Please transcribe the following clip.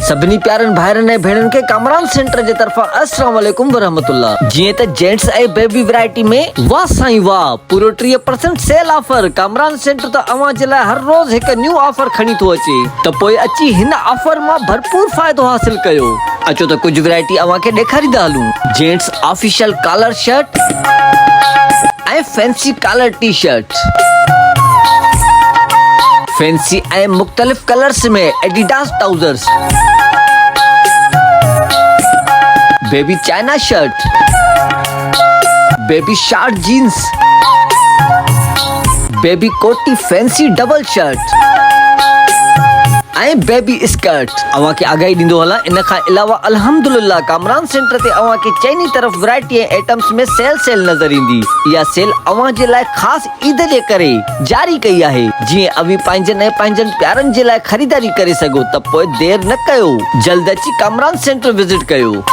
सभिनी प्यारन भाइरन ऐं भेणन के कामरान सेंटर जे तरफा अस्सलाम वालेकुम वरहमतुल्लाह। जीअं त जेंट्स ऐं बेबी वैरायटी में वाह साईं वाह पूरो 30% सेल ऑफर। कामरान सेंटर त अवां जे लाइ हर रोज हिक न्यू ऑफर खणी थो अचे, त पोइ अची हिन ऑफर मां भरपूर फ़ाइदो हासिल कयो। अचो त कुछ वैरायटी अवां खे ॾेखारींदा हलूं। जेंट्स ऑफिशियल कॉलर शर्ट ऐं fancy collar T shirt, fancy ऐं मुख्तलिफ कलर्स में Adidas trousers, baby China shirt, baby short jeans, baby कोटी फैंसी डबल शर्ट ऐं बेबी स्कर्ट। अवां खे आगाही ॾींदो हलां, इन खां अलावा अल्हम्दुलिल्लाह कामरान सेंटर ते अवां खे चइनी तरफ़ वैरायटी ऐं आइटम्स में सेल नज़र ईंदी। इहा सेल अवां जे लाइ ख़ासि ईद जे करे जारी कई आहे। जीअं अवी पंहिंजनि ऐं पंहिंजनि प्यारनि जे लाइ ख़रीदारी करे सघो, त पोइ देर न कयो, जल्द अची कामरान सेंटर विज़िट कयो।